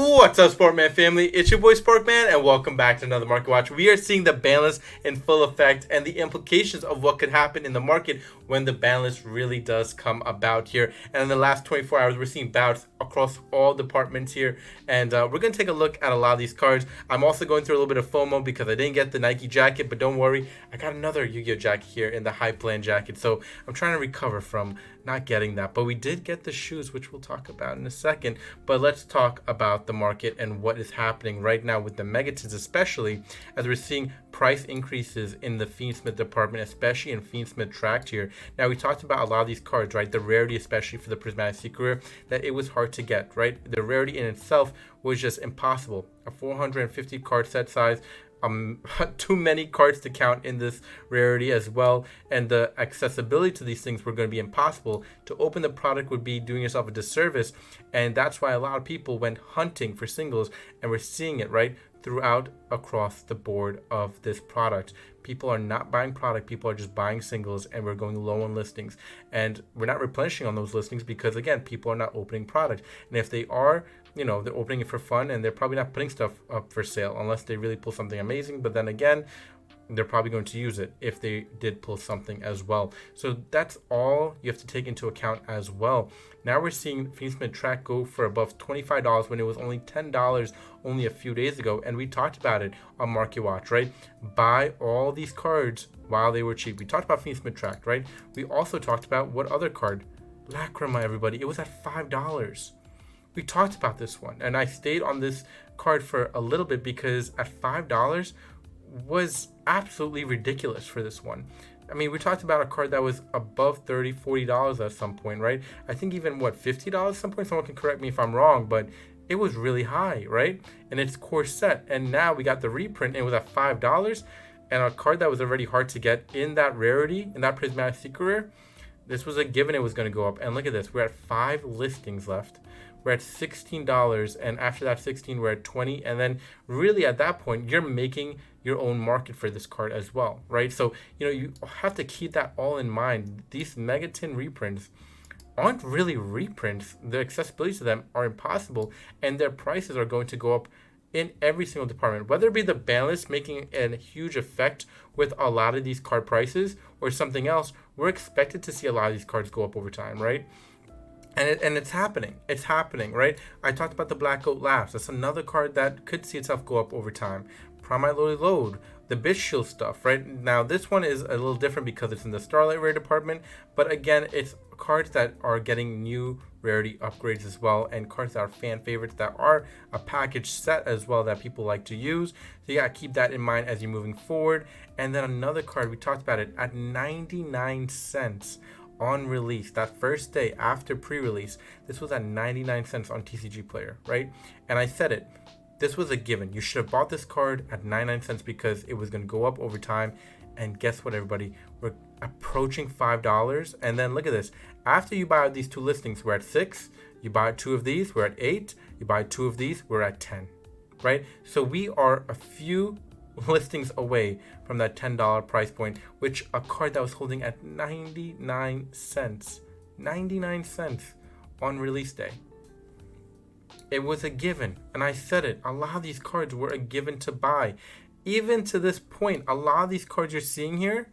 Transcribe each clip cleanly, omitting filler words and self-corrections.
What's up, Sparkman family? It's your boy Sparkman, and welcome back to another Market Watch. We are seeing the ban list in full effect and the implications of what could happen in the market when the ban list really does come about here. And in the last 24 hours, we're seeing bouts across all departments here, and we're going to take a look at a lot of these cards. I'm also going through a little bit of FOMO because I didn't get the Nike jacket, but don't worry, I got another Yu-Gi-Oh jacket here in the high plan jacket, so I'm trying to recover from not getting that. But we did get the shoes, which we'll talk about in a second. But let's talk about the market and what is happening right now with the megatons, especially as we're seeing price increases in the Fiendsmith department, especially in Fiendsmith tracked here. Now, we talked about a lot of these cards, right? The rarity, especially for the Prismatic Secret Rare, that it was hard to get, right? The rarity in itself was just impossible. A 450 card set size, too many cards to count in this rarity as well, and the accessibility to these things were going to be impossible. To open the product would be doing yourself a disservice, and that's why a lot of people went hunting for singles, and we're seeing it right throughout across the board of this product. People are not buying product, people are just buying singles, and we're going low on listings, and we're not replenishing on those listings because, again, people are not opening product. And if they are, they're opening it for fun, and they're probably not putting stuff up for sale unless they really pull something amazing. But then again, they're probably going to use it if they did pull something as well. So that's all you have to take into account as well. Now we're seeing Fiendsmith track go for above $25 when it was only $10 only a few days ago. And we talked about it on Market Watch, right? Buy all these cards while they were cheap. We talked about Fiendsmith track, right? We also talked about what other card? Lacrima, everybody. It was at $5. We talked about this one, and I stayed on this card for a little bit because at $5 was absolutely ridiculous for this one. I mean, we talked about a card that was above $30, $40 at some point, right? I think even, $50 at some point? Someone can correct me if I'm wrong, but it was really high, right? And it's core set, and now we got the reprint, and it was at $5, and a card that was already hard to get in that rarity, in that Prismatic Secret Rare. This was a given it was going to go up, and look at this. We're at 5 listings left. We're at $16, and after that 16, we're at 20, and then really at that point, you're making your own market for this card as well, right? So, you have to keep that all in mind. These Megaton reprints aren't really reprints. The accessibility to them are impossible, and their prices are going to go up in every single department, whether it be the ban list making a huge effect with a lot of these card prices or something else. We're expected to see a lot of these cards go up over time, right? And it's happening. It's happening, right? I talked about the Black Goat Laughs. That's another card that could see itself go up over time. Primite Load, the Bitch Shield stuff, right? Now, this one is a little different because it's in the Starlight Rare department. But again, it's cards that are getting new rarity upgrades as well, and cards that are fan favorites that are a package set as well that people like to use. So you got to keep that in mind as you're moving forward. And then another card, we talked about it, at 99 cents. On release, that first day after pre-release, this was at 99 cents on TCG Player, right? And I said it, this was a given. You should have bought this card at 99 cents because it was going to go up over time. And guess what, everybody? We're approaching $5. And then look at this. After you buy these 2 listings, we're at 6. You buy 2 of these, we're at 8. You buy 2 of these, we're at 10, right? So we are a few listings away from that $10 price point, which a card that was holding at 99 cents on release day. It was a given, and I said it, a lot of these cards were a given to buy. Even to this point, a lot of these cards you're seeing here,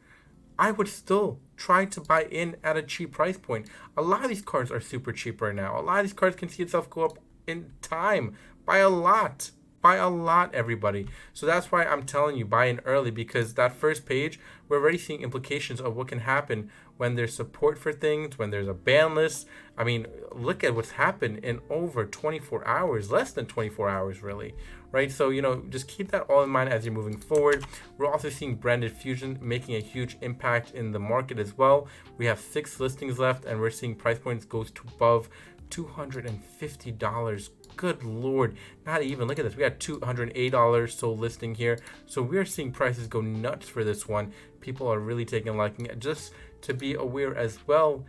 I would still try to buy in at a cheap price point. A lot of these cards are super cheap right now. A lot of these cards can see itself go up in time by a lot. Everybody. So that's why I'm telling you, buy in early, because that first page, we're already seeing implications of what can happen when there's support for things, when there's a ban list. I mean, look at what's happened in over 24 hours, less than 24 hours, really, right? So, just keep that all in mind as you're moving forward. We're also seeing branded fusion making a huge impact in the market as well. We have 6 listings left, and we're seeing price points go to above $250. Good Lord, not even. Look at this. We got $208 sold listing here. So we're seeing prices go nuts for this one. People are really taking a liking. Just to be aware as well,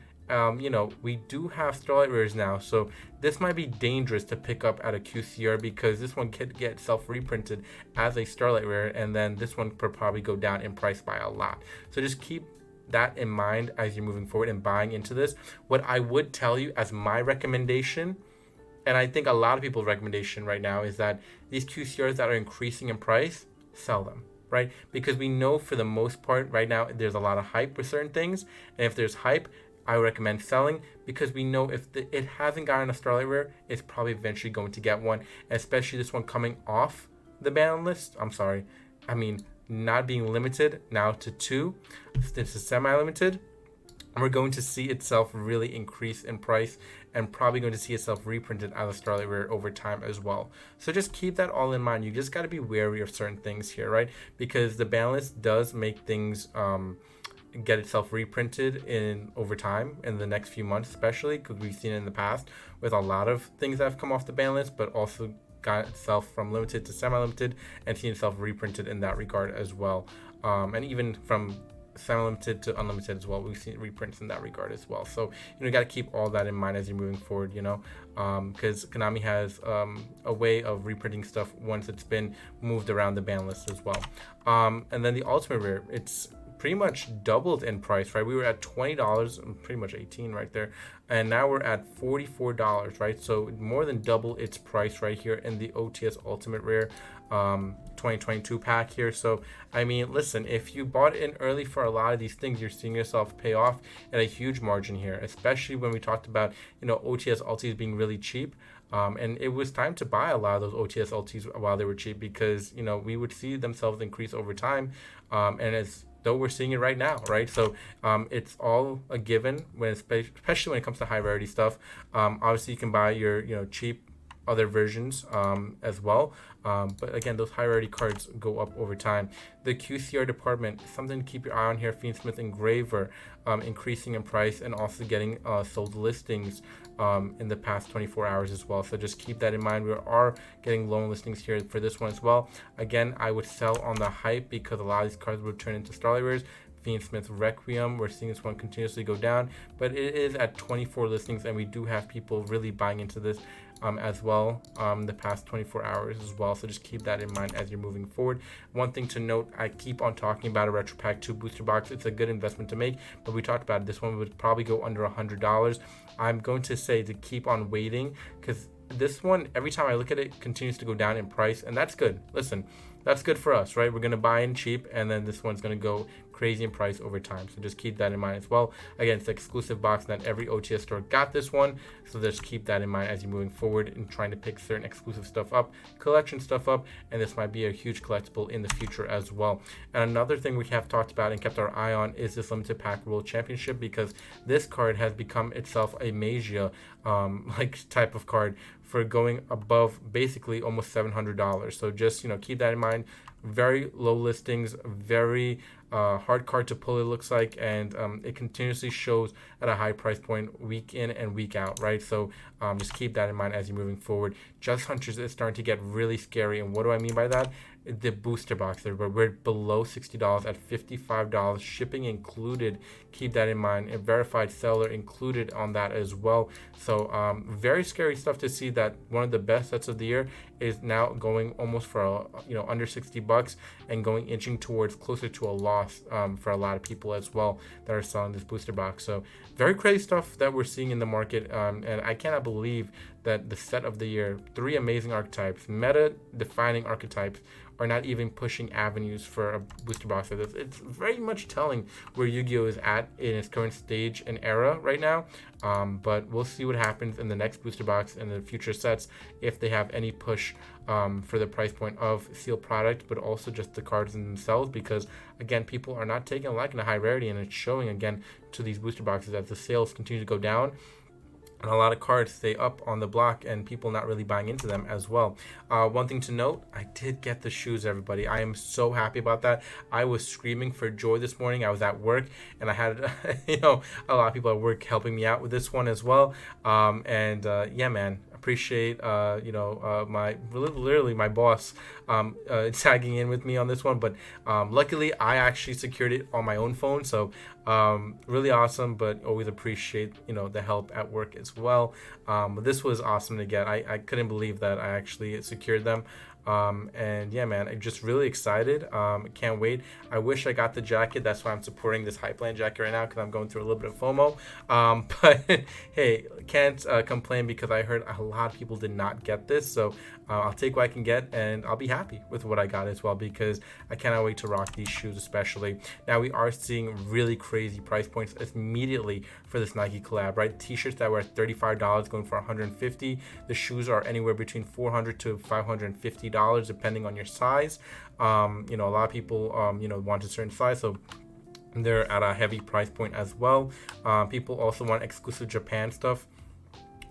we do have Starlight Rares now. So this might be dangerous to pick up at a QCR because this one could get self-reprinted as a Starlight Rare. And then this one could probably go down in price by a lot. So just keep that in mind as you're moving forward and buying into this. What I would tell you as my recommendation And I think a lot of people's recommendation right now is that these QCRs that are increasing in price, sell them, right? Because we know for the most part right now there's a lot of hype with certain things, and if there's hype, I would recommend selling, because we know if it hasn't gotten a Starlight Rare, it's probably eventually going to get one, especially this one coming off the ban list. I'm sorry, I mean not being limited now to 2. This is semi-limited. We're going to see itself really increase in price, and probably going to see itself reprinted as a Starlight Rare over time as well. So just keep that all in mind. You just got to be wary of certain things here, right? Because the ban list does make things get itself reprinted in over time in the next few months, especially because we've seen it in the past with a lot of things that have come off the ban list, but also got itself from limited to semi-limited and seen itself reprinted in that regard as well. And even from semi-limited to unlimited as well, we've seen reprints in that regard as well. So you got to keep all that in mind as you're moving forward, because Konami has a way of reprinting stuff once it's been moved around the ban list as well. And then the ultimate rare, it's pretty much doubled in price, right? We were at $20, pretty much 18 right there, and now we're at $44, right? So more than double its price right here in the OTS Ultimate Rare 2022 pack here. So I mean, listen, if you bought in early for a lot of these things, you're seeing yourself pay off at a huge margin here, especially when we talked about OTS ultis being really cheap. And it was time to buy a lot of those OTS ultis while they were cheap, because we would see themselves increase over time, and as though we're seeing it right now, right? So it's all a given, especially when it comes to high rarity stuff. Obviously, you can buy your cheap other versions as well, but again, those high rarity cards go up over time. The QCR department, something to keep your eye on here. Fiendsmith Engraver increasing in price, and also getting sold listings in the past 24 hours as well. So just keep that in mind. We are getting loan listings here for this one as well. Again, I would sell on the hype, because a lot of these cards will turn into Starlight Rares. Fiendsmith Requiem, we're seeing this one continuously go down, but it is at 24 listings, and we do have people really buying into this as well the past 24 hours as well. So just keep that in mind as you're moving forward. One thing to note, I keep on talking about a Retro Pack 2 booster box. It's a good investment to make, but we talked about it. This one would probably go under $100. I'm going to say to keep on waiting, because this one, every time I look at it, continues to go down in price, and that's good. Listen, that's good for us, right? We're going to buy in cheap, and then this one's going to go crazy in price over time. So just keep that in mind as well. Again, it's an exclusive box. Not every OTS store got this one, so just keep that in mind as you're moving forward and trying to pick certain exclusive stuff up, collection stuff up, and this might be a huge collectible in the future as well. And another thing we have talked about and kept our eye on is this limited pack World Championship, because this card has become itself a Magia like type of card for going above basically almost $700. So just keep that in mind. Very low listings, very hard card to pull, it looks like, and it continuously shows at a high price point week in and week out, right? So just keep that in mind as you're moving forward. Just Hunters is starting to get really scary, and what do I mean by that? The booster box there, but we're below $60 at $55, shipping included. Keep that in mind. A verified seller included on that as well. So very scary stuff to see that one of the best sets of the year is now going almost for under $60 and going inching towards closer to a loss for a lot of people as well that are selling this booster box. So very crazy stuff that we're seeing in the market, and I cannot believe that the set of the year, 3 amazing archetypes, meta defining archetypes, are not even pushing avenues for a booster box like this. It's very much telling where Yu-Gi-Oh is at in its current stage and era right now. But we'll see what happens in the next booster box and the future sets, if they have any push for the price point of sealed product, but also just the cards in themselves, because again, people are not taking a liking to high rarity, and it's showing again to these booster boxes as the sales continue to go down. And a lot of cards stay up on the block, and people not really buying into them as well. One thing to note, I did get the shoes, everybody. I am so happy about that. I was screaming for joy this morning. I was at work, and I had a lot of people at work helping me out with this one as well. Yeah, man, appreciate my literally my boss tagging in with me on this one, but luckily I actually secured it on my own phone, so Really awesome, but always appreciate, you know, the help at work as well. But this was awesome to get. I couldn't believe that I actually secured them. And yeah, man, I'm just really excited. Can't wait. I wish I got the jacket. That's why I'm supporting this Hypeland jacket right now, because I'm going through a little bit of FOMO. But hey, can't complain, because I heard a lot of people did not get this. So I'll take what I can get, and I'll be happy with what I got as well, because I cannot wait to rock these shoes, especially. Now, we are seeing really crazy price points immediately for this Nike collab, right? T-shirts that were at $35 going for $150. The shoes are anywhere between $400 to $550, depending on your size. You know, a lot of people, you know, want a certain size, so they're at a heavy price point as well. People also want exclusive Japan stuff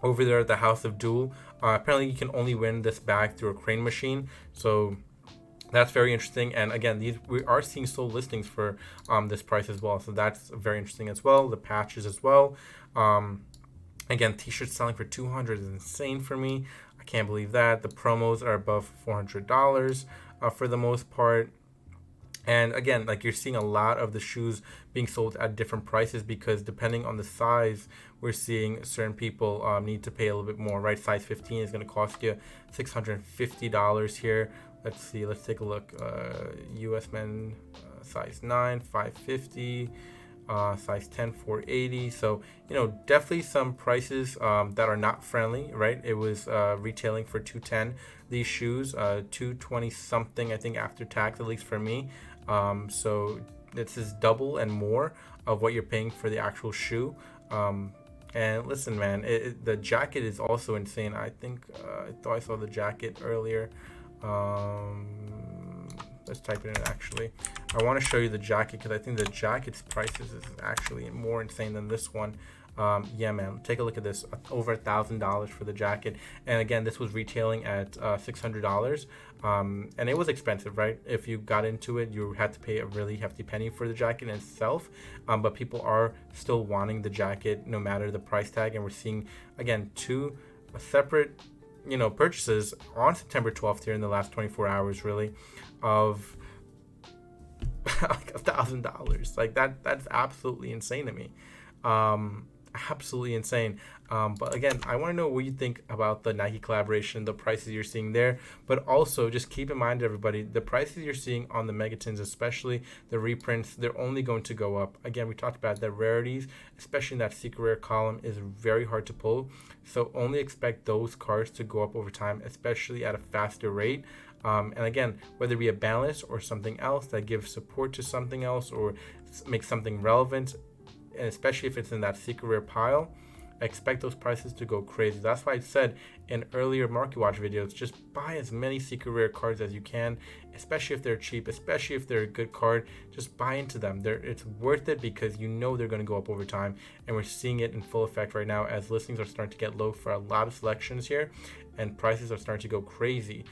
over there at the House of Duel. Apparently, you can only win this bag through a crane machine, so that's very interesting. And again, we are seeing sold listings for this price as well, so that's very interesting as well. The patches as well. Again, t-shirts selling for $200 is insane for me. I can't believe that. The promos are above $400 for the most part. And again, like, you're seeing a lot of the shoes being sold at different prices, because depending on the size, we're seeing certain people need to pay a little bit more, right? Size 15 is going to cost you $650 here. Let's see, let's take a look. US men, size 9, $550. Size 10, $480. So, you know, definitely some prices that are not friendly, right? It was retailing for $210. These shoes, $220 something, I think, after tax, at least for me. So this is double and more of what you're paying for the actual shoe. And listen, man, the jacket is also insane. I think I thought I saw the jacket earlier. Let's type it in, actually. I want to show you the jacket, because I think the jacket's prices is actually more insane than this one. Yeah, man, take a look at this. Over $1,000 for the jacket. And again, this was retailing at $600. And it was expensive, right? If you got into it, you had to pay a really hefty penny for the jacket in itself. But people are still wanting the jacket no matter the price tag. And we're seeing, again, two separate, you know, purchases on September 12th here in the last 24 hours, really, of like $1,000. Like, that's absolutely insane to me. Absolutely insane. But again, I want to know what you think about the Nike collaboration, the prices you're seeing there, but also just keep in mind, everybody, the prices you're seeing on the Megatins, especially the reprints, they're only going to go up. Again, we talked about the rarities, especially in that secret rare column, is very hard to pull. So only expect those cards to go up over time, especially at a faster rate. And again, whether it be a BANLIST or something else that gives support to something else or makes something relevant, and especially if it's in that secret rare pile, I expect those prices to go crazy. That's why I said in earlier Market Watch videos, just buy as many secret rare cards as you can, especially if they're cheap, especially if they're a good card. Just buy into them. It's worth it, because you know they're going to go up over time, and we're seeing it in full effect right now as listings are starting to get low for a lot of selections here, and prices are starting to go crazy.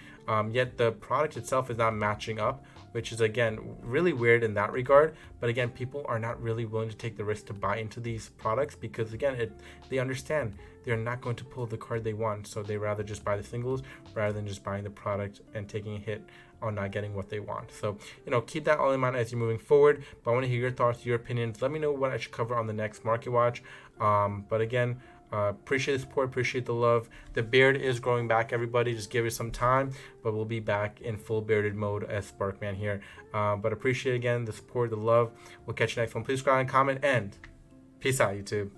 Yet the product itself is not matching up, which is, again, really weird in that regard. But again, people are not really willing to take the risk to buy into these products, because again, they understand they're not going to pull the card they want, so they rather just buy the singles rather than just buying the product and taking a hit on not getting what they want. So, you know, keep that all in mind as you're moving forward. But I want to hear your thoughts, your opinions. Let me know what I should cover on the next Market Watch. But again, appreciate the support, appreciate the love. The beard is growing back, everybody. Just give it some time, but we'll be back in full bearded mode as Sparkman here. But appreciate, again, the support, the love. We'll catch you next one. Please subscribe and comment, and peace out, YouTube.